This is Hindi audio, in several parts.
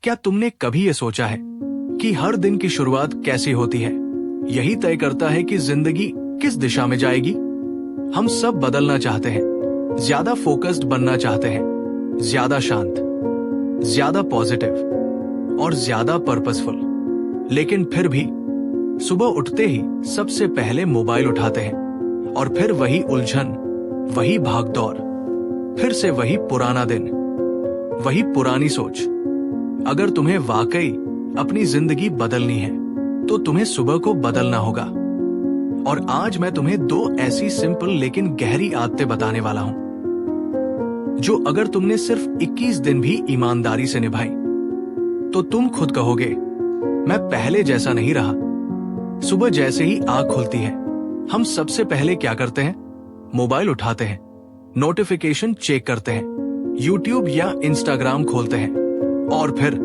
क्या तुमने कभी ये सोचा है कि हर दिन की शुरुआत कैसी होती है? यही तय करता है कि जिंदगी किस दिशा में जाएगी। हम सब बदलना चाहते हैं, ज्यादा फोकस्ड बनना चाहते हैं, ज्यादा शांत, ज्यादा पॉजिटिव और ज्यादा पर्पसफुल। लेकिन फिर भी सुबह उठते ही सबसे पहले मोबाइल उठाते हैं और फिर वही उलझन, वही भागदौड़, फिर से वही पुराना दिन, वही पुरानी सोच। अगर तुम्हें वाकई अपनी जिंदगी बदलनी है तो तुम्हें सुबह को बदलना होगा। और आज मैं तुम्हें 2 ऐसी सिंपल लेकिन गहरी आदतें बताने वाला हूं जो अगर तुमने सिर्फ 21 दिन भी ईमानदारी से निभाई तो तुम खुद कहोगे, मैं पहले जैसा नहीं रहा। सुबह जैसे ही आंख खुलती है, हम सबसे पहले क्या करते हैं? मोबाइल उठाते हैं, नोटिफिकेशन चेक करते हैं, यूट्यूब या इंस्टाग्राम खोलते हैं और फिर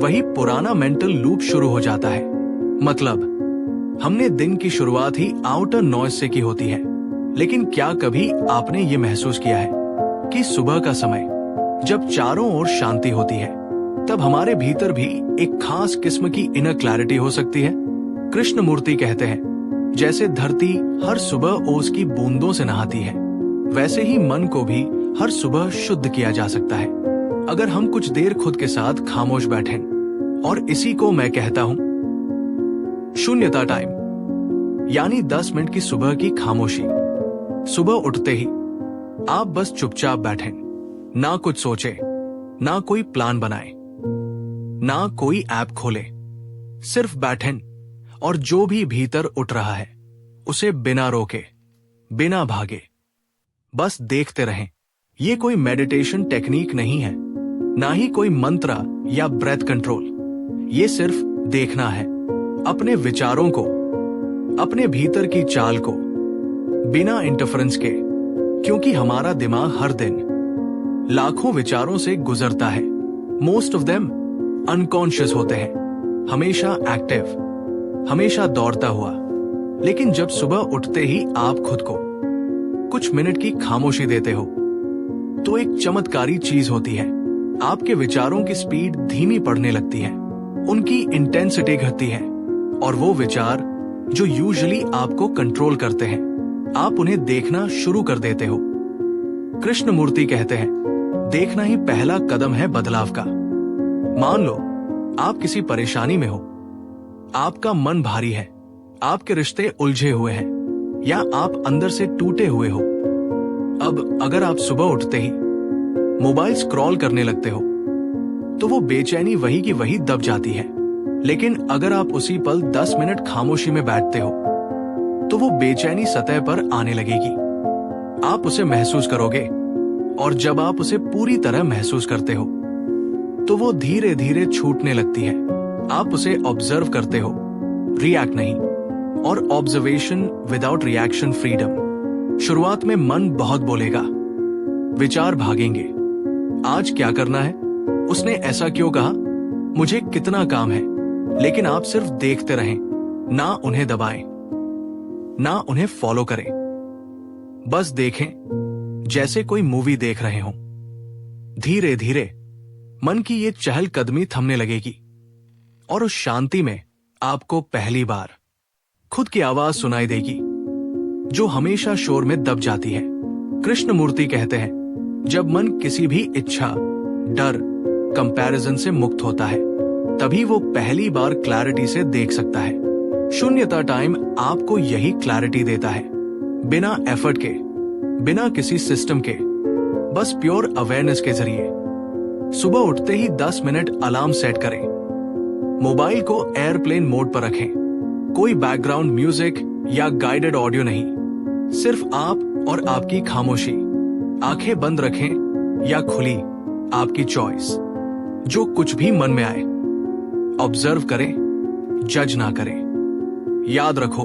वही पुराना मेंटल लूप शुरू हो जाता है। मतलब हमने दिन की शुरुआत ही आउटर नॉइज से की होती है। लेकिन क्या कभी आपने ये महसूस किया है कि सुबह का समय जब चारों ओर शांति होती है तब हमारे भीतर भी एक खास किस्म की इनर क्लैरिटी हो सकती है? कृष्णमूर्ति कहते हैं, जैसे धरती हर सुबह ओस की बूंदों से नहाती है, वैसे ही मन को भी हर सुबह शुद्ध किया जा सकता है अगर हम कुछ देर खुद के साथ खामोश बैठें। और इसी को मैं कहता हूं शून्यता टाइम, यानी 10 मिनट की सुबह की खामोशी। सुबह उठते ही आप बस चुपचाप बैठें, ना कुछ सोचे, ना कोई प्लान बनाए, ना कोई ऐप खोले, सिर्फ बैठें और जो भी भीतर उठ रहा है उसे बिना रोके, बिना भागे बस देखते रहें। ये कोई मेडिटेशन टेक्निक नहीं है, ना ही कोई मंत्र या ब्रेथ कंट्रोल। ये सिर्फ देखना है अपने विचारों को, अपने भीतर की चाल को, बिना इंटरफेरेंस के। क्योंकि हमारा दिमाग हर दिन लाखों विचारों से गुजरता है। मोस्ट ऑफ देम अनकॉन्शियस होते हैं, हमेशा एक्टिव, हमेशा दौड़ता हुआ। लेकिन जब सुबह उठते ही आप खुद को कुछ मिनट की खामोशी देते हो तो एक चमत्कारी चीज होती है। आपके विचारों की स्पीड धीमी पड़ने लगती है, उनकी इंटेंसिटी घटती है और वो विचार जो यूजुअली आपको कंट्रोल करते हैं, आप उन्हें देखना शुरू कर देते हो। कृष्णमूर्ति कहते हैं, देखना ही पहला कदम है बदलाव का। मान लो आप किसी परेशानी में हो, आपका मन भारी है, आपके रिश्ते उलझे हुए हैं या आप अंदर से टूटे हुए हो। अब अगर आप सुबह उठते ही मोबाइल स्क्रॉल करने लगते हो तो वो बेचैनी वही की वही दब जाती है। लेकिन अगर आप उसी पल 10 मिनट खामोशी में बैठते हो तो वो बेचैनी सतह पर आने लगेगी। आप उसे महसूस करोगे और जब आप उसे पूरी तरह महसूस करते हो तो वो धीरे धीरे छूटने लगती है। आप उसे ऑब्जर्व करते हो, रिएक्ट नहीं। और ऑब्जर्वेशन विदाउट रिएक्शन फ्रीडम। शुरुआत में मन बहुत बोलेगा, विचार भागेंगे, आज क्या करना है, उसने ऐसा क्यों कहा, मुझे कितना काम है। लेकिन आप सिर्फ देखते रहें, ना उन्हें दबाएं, ना उन्हें फॉलो करें। बस देखें जैसे कोई मूवी देख रहे हो। धीरे धीरे मन की ये चहलकदमी थमने लगेगी और उस शांति में आपको पहली बार खुद की आवाज सुनाई देगी जो हमेशा शोर में दब जाती है। कृष्णमूर्ति कहते हैं, जब मन किसी भी इच्छा, डर, कंपैरिजन से मुक्त होता है तभी वो पहली बार क्लैरिटी से देख सकता है। शून्यता टाइम आपको यही क्लैरिटी देता है, बिना एफर्ट के, बिना किसी सिस्टम के, बस प्योर अवेयरनेस के जरिए। सुबह उठते ही 10 मिनट अलार्म सेट करें, मोबाइल को एयरप्लेन मोड पर रखें, कोई बैकग्राउंड म्यूजिक या गाइडेड ऑडियो नहीं, सिर्फ आप और आपकी खामोशी। आंखें बंद रखें या खुली, आपकी चॉइस। जो कुछ भी मन में आए ऑब्जर्व करें, जज ना करें। याद रखो,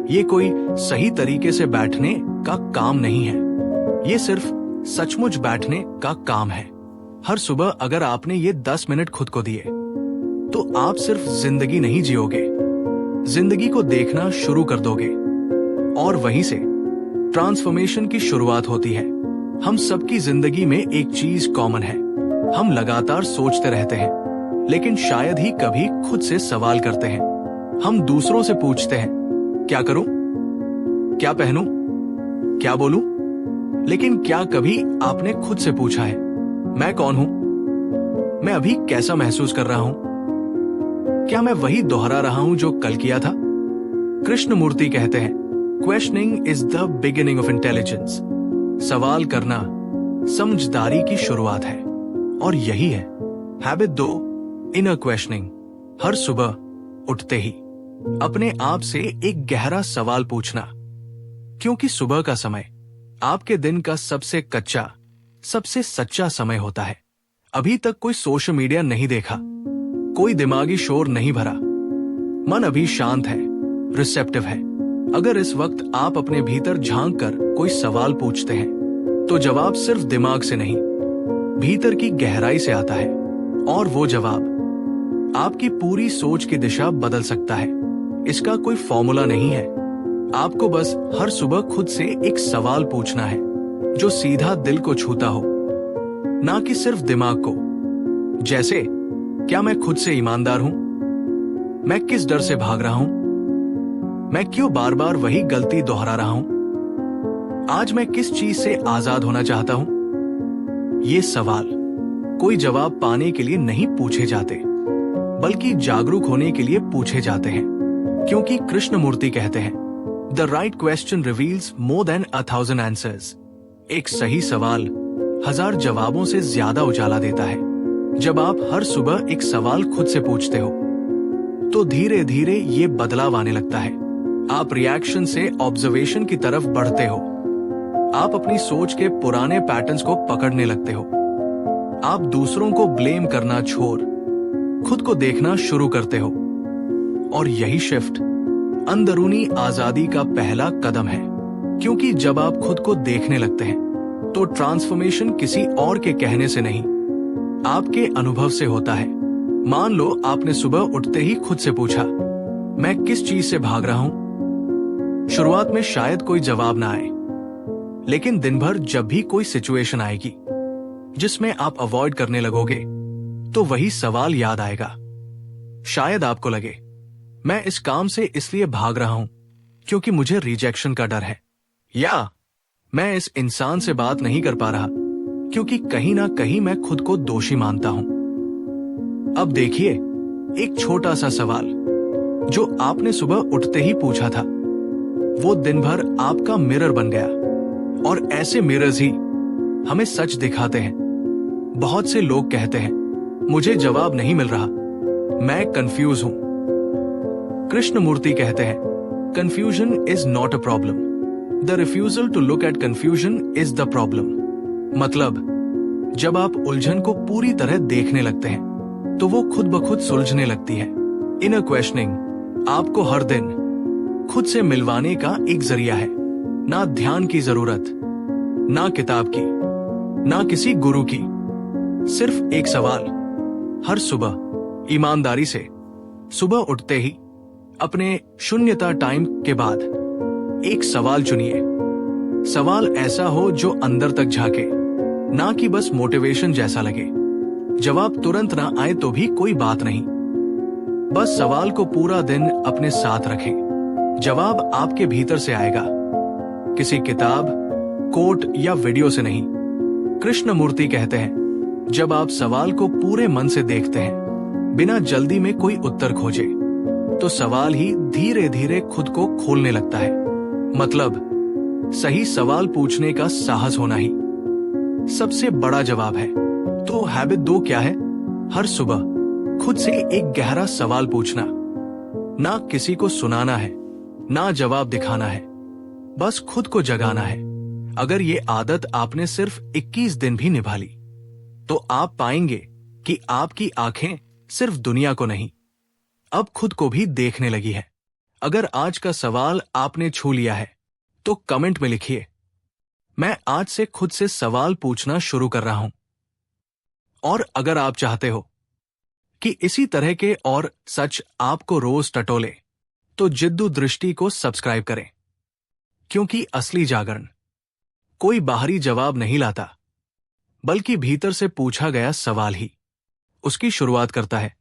ये कोई सही तरीके से बैठने का काम नहीं है, ये सिर्फ सचमुच बैठने का काम है। हर सुबह अगर आपने ये 10 मिनट खुद को दिए तो आप सिर्फ जिंदगी नहीं जियोगे, जिंदगी को देखना शुरू कर दोगे और वहीं से ट्रांसफॉर्मेशन की शुरुआत होती है। हम सबकी जिंदगी में एक चीज कॉमन है, हम लगातार सोचते रहते हैं, लेकिन शायद ही कभी खुद से सवाल करते हैं। हम दूसरों से पूछते हैं, क्या करूं, क्या पहनूं, क्या बोलूं, लेकिन क्या कभी आपने खुद से पूछा है, मैं कौन हूं, मैं अभी कैसा महसूस कर रहा हूं? क्या मैं वही दोहरा रहा हूं जो कल किया था? कृष्णमूर्ति कहते हैं, questioning is the beginning of intelligence. सवाल करना समझदारी की शुरुआत है। और यही है हैबिट 2, इनर क्वेश्चनिंग। हर सुबह उठते ही अपने आप से एक गहरा सवाल पूछना, क्योंकि सुबह का समय आपके दिन का सबसे कच्चा, सबसे सच्चा समय होता है। अभी तक कोई सोशल मीडिया नहीं देखा, कोई दिमागी शोर नहीं भरा, मन अभी शांत है, रिसेप्टिव है। अगर इस वक्त आप अपने भीतर झांक कर कोई सवाल पूछते हैं, तो जवाब सिर्फ दिमाग से नहीं, भीतर की गहराई से आता है। और वो जवाब आपकी पूरी सोच की दिशा बदल सकता है। इसका कोई फॉर्मूला नहीं है। आपको बस हर सुबह खुद से एक सवाल पूछना है जो सीधा दिल को छूता हो, ना कि सिर्फ दिमाग को। जैसे, क्या मैं खुद से ईमानदार हूं? मैं किस डर से भाग रहा हूं? मैं क्यों बार बार वही गलती दोहरा रहा हूं? आज मैं किस चीज से आजाद होना चाहता हूं? ये सवाल कोई जवाब पाने के लिए नहीं पूछे जाते, बल्कि जागरूक होने के लिए पूछे जाते हैं। क्योंकि कृष्णमूर्ति कहते हैं, the right question reveals more than 1,000 answers. एक सही सवाल 1000 जवाबों से ज्यादा उजाला देता है। जब आप हर सुबह एक सवाल खुद से पूछते हो, तो धीरे धीरे ये बदलाव आने लगता है। आप रिएक्शन से ऑब्जर्वेशन की तरफ बढ़ते हो। आप अपनी सोच के पुराने पैटर्न्स को पकड़ने लगते हो। आप दूसरों को ब्लेम करना छोड़ खुद को देखना शुरू करते हो। और यही शिफ्ट अंदरूनी आजादी का पहला कदम है। क्योंकि जब आप खुद को देखने लगते हैं, तो ट्रांसफॉर्मेशन किसी और के कहने से नहीं, आपके अनुभव से होता है। मान लो आपने सुबह उठते ही खुद से पूछा, मैं किस चीज से भाग रहा हूं? शुरुआत में शायद कोई जवाब ना आए, लेकिन दिन भर जब भी कोई सिचुएशन आएगी जिसमें आप अवॉइड करने लगोगे, तो वही सवाल याद आएगा। शायद आपको लगे, मैं इस काम से इसलिए भाग रहा हूं क्योंकि मुझे रिजेक्शन का डर है, या मैं इस इंसान से बात नहीं कर पा रहा क्योंकि कहीं ना कहीं मैं खुद को दोषी मानता हूं। अब देखिए, एक छोटा सा सवाल जो आपने सुबह उठते ही पूछा था, वो दिन भर आपका मिरर बन गया। और ऐसे मिरर्स ही हमें सच दिखाते हैं। बहुत से लोग कहते हैं, मुझे जवाब नहीं मिल रहा, मैं कंफ्यूज हूं। कृष्णमूर्ति कहते हैं, confusion is not a problem, the refusal to look at confusion is the problem. मतलब, जब आप उलझन को पूरी तरह देखने लगते हैं, तो वो खुद ब खुद सुलझने लगती है। इनर क्वेश्चनिंग आपको हर दिन खुद से मिलवाने का एक जरिया है। ना ध्यान की जरूरत, ना किताब की, ना किसी गुरु की, सिर्फ एक सवाल। हर सुबह ईमानदारी से सुबह उठते ही अपने शून्यता टाइम के बाद एक सवाल चुनिए। सवाल ऐसा हो जो अंदर तक झांके, ना कि बस मोटिवेशन जैसा लगे। जवाब तुरंत ना आए तो भी कोई बात नहीं, बस सवाल को पूरा दिन अपने साथ रखें। जवाब आपके भीतर से आएगा, किसी किताब, कोट या वीडियो से नहीं। कृष्णमूर्ति कहते हैं, जब आप सवाल को पूरे मन से देखते हैं, बिना जल्दी में कोई उत्तर खोजे, तो सवाल ही धीरे धीरे खुद को खोलने लगता है। मतलब, सही सवाल पूछने का साहस होना ही सबसे बड़ा जवाब है। तो हैबिट 2 क्या है? हर सुबह खुद से एक गहरा सवाल पूछना। ना किसी को सुनाना है, ना जवाब दिखाना है, बस खुद को जगाना है। अगर ये आदत आपने सिर्फ 21 दिन भी निभा ली, तो आप पाएंगे कि आपकी आंखें सिर्फ दुनिया को नहीं, अब खुद को भी देखने लगी है। अगर आज का सवाल आपने छू लिया है, तो कमेंट में लिखिए, मैं आज से खुद से सवाल पूछना शुरू कर रहा हूं। और अगर आप चाहते हो कि इसी तरह के और सच आपको रोज टटोले, तो जिद्दू दृष्टि को सब्सक्राइब करें। क्योंकि असली जागरण कोई बाहरी जवाब नहीं लाता, बल्कि भीतर से पूछा गया सवाल ही। उसकी शुरुआत करता है।